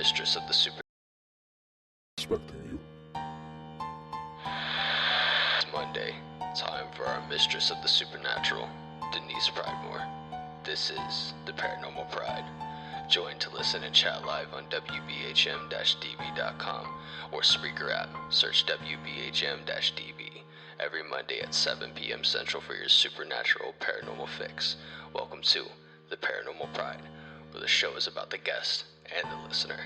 mistress of the super. Expecting you. It's Monday. Time for our mistress of the supernatural, Denise Pridemore. This is the Paranormal Pride. Join to listen and chat live on WBHM-DB.com or Spreaker app. Search WBHM-DB every Monday at 7 p.m. Central for your supernatural paranormal fix. Welcome to the Paranormal Pride, where the show is about the guest and the listener.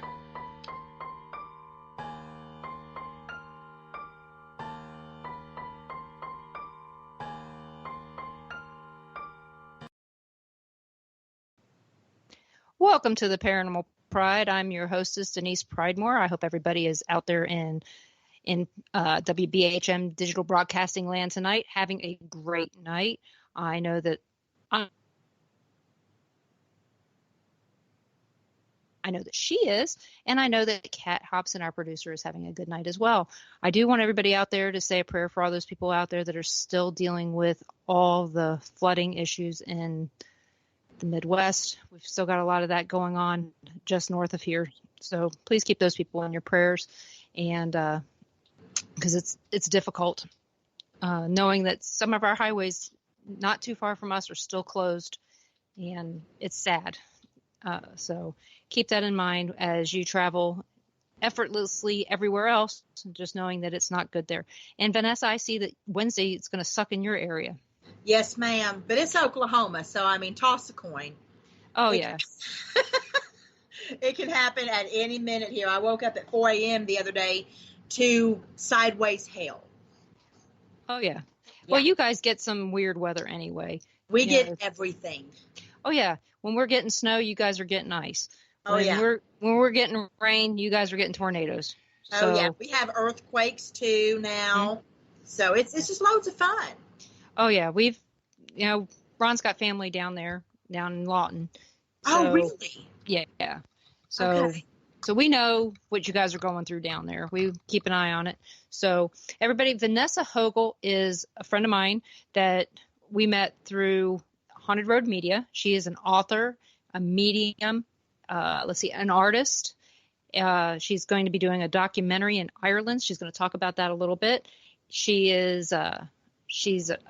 Welcome to the Paranormal Pride. I'm your hostess, Denise Pridemore. I hope everybody is out there in WBHM digital broadcasting land tonight, having a great night. I know that she is, and I know that Kat Hobson, our producer, is having a good night as well. I do want everybody out there to say a prayer for all those people out there that are still dealing with all the flooding issues in the Midwest. We've still got a lot of that going on just north of here. So please keep those people in your prayers, and because it's difficult knowing that some of our highways not too far from us are still closed, and it's sad. So keep that in mind as you travel effortlessly everywhere else, just knowing that it's not good there. And Vanessa, I see that Wednesday it's going to suck in your area. Yes, ma'am. But it's Oklahoma, so I mean, toss a coin. Oh, yeah. It can happen at any minute here. I woke up at 4 a.m. the other day to sideways hail. Oh, yeah. Well, you guys get some weird weather anyway. We get everything. Oh, yeah. When we're getting snow, you guys are getting ice. When we're getting rain, you guys are getting tornadoes. So, yeah. We have earthquakes, too, now. Mm-hmm. So it's just loads of fun. Oh, yeah. Ron's got family down in Lawton. So, oh, really? Yeah. So we know what you guys are going through down there. We keep an eye on it. So everybody, Vanessa Hogkr is a friend of mine that we met through Haunted Road Media. She is an author, a medium, an artist. She's going to be doing a documentary in Ireland. She's going to talk about that a little bit. She's a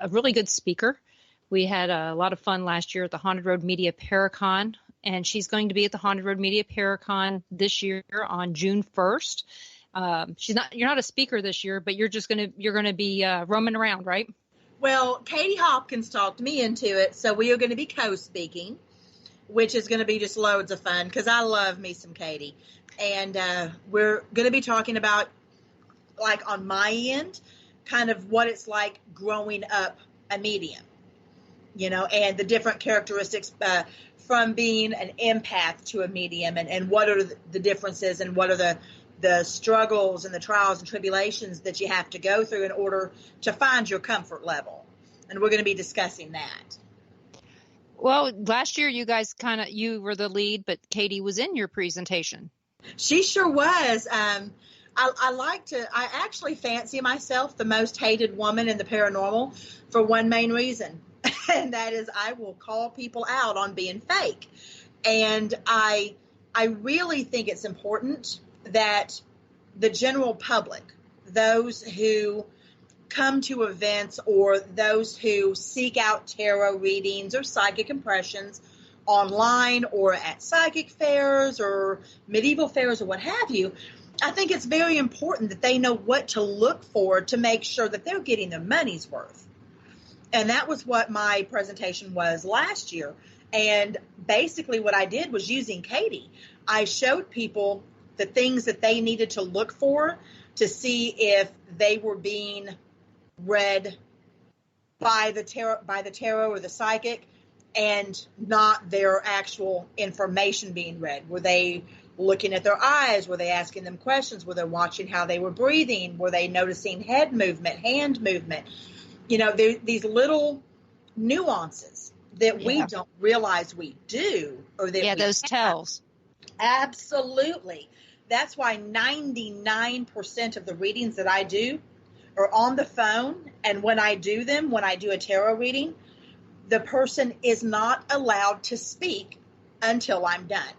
really good speaker. We had a lot of fun last year at the Haunted Road Media Paracon, and she's going to be at the Haunted Road Media Paracon this year on June 1st. You're not a speaker this year, but you're going to be roaming around, right? Well, Katie Hopkins talked me into it, so we are going to be co-speaking, which is going to be just loads of fun because I love me some Katie. And we're going to be talking about, like on my end, kind of what it's like growing up a medium, and the different characteristics from being an empath to a medium, and what are the differences and what are the struggles and the trials and tribulations that you have to go through in order to find your comfort level. And we're going to be discussing that. Well, last year you guys you were the lead, but Katie was in your presentation. She sure was. I actually fancy myself the most hated woman in the paranormal for one main reason, and that is I will call people out on being fake. And I really think it's important that the general public, those who come to events or those who seek out tarot readings or psychic impressions online or at psychic fairs or medieval fairs or what have you, I think it's very important that they know what to look for to make sure that they're getting their money's worth. And that was what my presentation was last year. And basically what I did was using Katie. I showed people the things that they needed to look for to see if they were being read by the tarot or the psychic and not their actual information being read. Were they looking at their eyes? Were they asking them questions? Were they watching how they were breathing? Were they noticing head movement, hand movement? These little nuances that we don't realize we do. Or that those tells. Absolutely. That's why 99% of the readings that I do are on the phone. And when I do a tarot reading, the person is not allowed to speak until I'm done.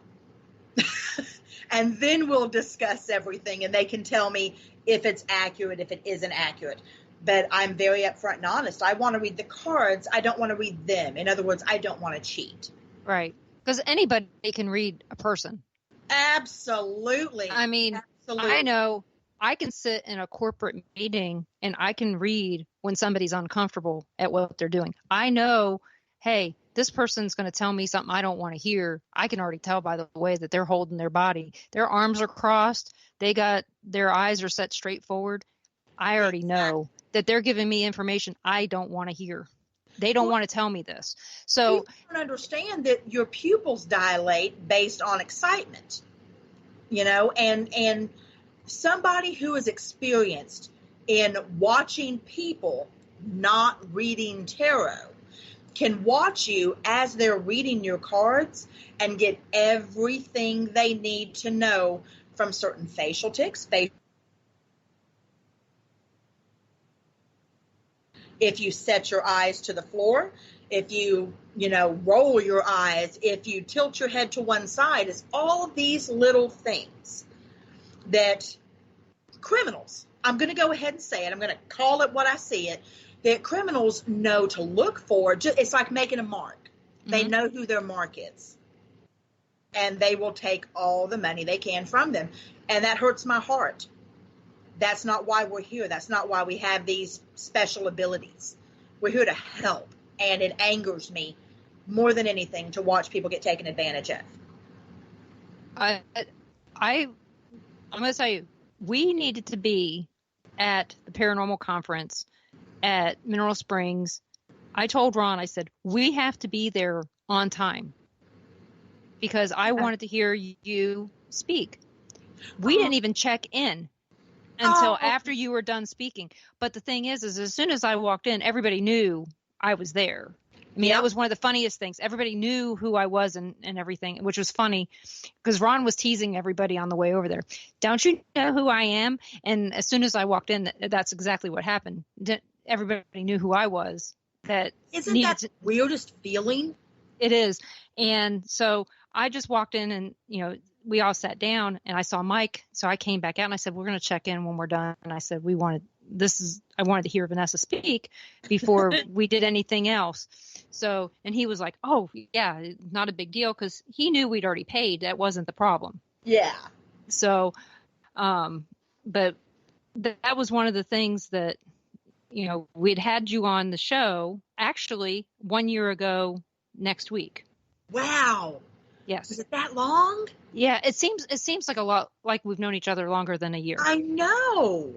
And then we'll discuss everything, and they can tell me if it's accurate, if it isn't accurate. But I'm very upfront and honest. I want to read the cards. I don't want to read them. In other words, I don't want to cheat. Right. Because anybody can read a person. Absolutely. I mean, Absolutely. I know I can sit in a corporate meeting and I can read when somebody's uncomfortable at what they're doing. I know, hey, this person's going to tell me something I don't want to hear. I can already tell by the way that they're holding their body. Their arms are crossed. Their eyes are set straight forward. I already know that they're giving me information I don't want to hear. They don't want to tell me this. So you don't understand that your pupils dilate based on excitement, and somebody who is experienced in watching people not reading tarot can watch you as they're reading your cards and get everything they need to know from certain facial tics. If you set your eyes to the floor, if you, roll your eyes, if you tilt your head to one side, it's all of these little things that criminals, I'm going to go ahead and say it, I'm going to call it what I see it, that criminals know to look for. It's like making a mark. Mm-hmm. They know who their mark is. And they will take all the money they can from them. And that hurts my heart. That's not why we're here. That's not why we have these special abilities. We're here to help. And it angers me more than anything to watch people get taken advantage of. I'm going to tell you, we needed to be at the paranormal conference at Mineral Springs. I told Ron, I said, we have to be there on time because I wanted to hear you speak. We didn't even check in until after you were done speaking. But the thing is as soon as I walked in, everybody knew I was there. I mean, that was one of the funniest things. Everybody knew who I was and everything, which was funny because Ron was teasing everybody on the way over there. Don't you know who I am? And as soon as I walked in, that's exactly what happened. Everybody knew who I was. Isn't that the weirdest feeling? It is. And so I just walked in and, we all sat down and I saw Mike. So I came back out and I said, we're going to check in when we're done. And I said, I wanted to hear Vanessa speak before we did anything else. So, and he was like, oh yeah, not a big deal. Cause he knew we'd already paid. That wasn't the problem. Yeah. So, but that was one of the things that, we'd had you on the show actually 1 year ago next week. Wow. Yes. Was it that long? Yeah. It seems like a lot, like we've known each other longer than a year. I know.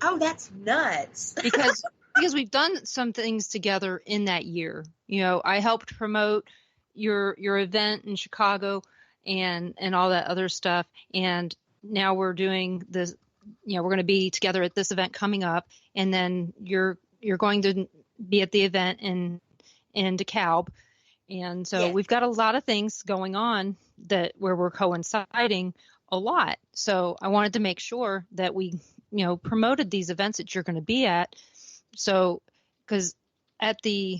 Oh, that's nuts. because we've done some things together in that year. I helped promote your event in Chicago and all that other stuff. And now we're doing this, we're going to be together at this event coming up. And then you're going to be at the event in DeKalb. And so we've got a lot of things going on where we're coinciding a lot. So I wanted to make sure that we, promoted these events that you're going to be at. So, because at the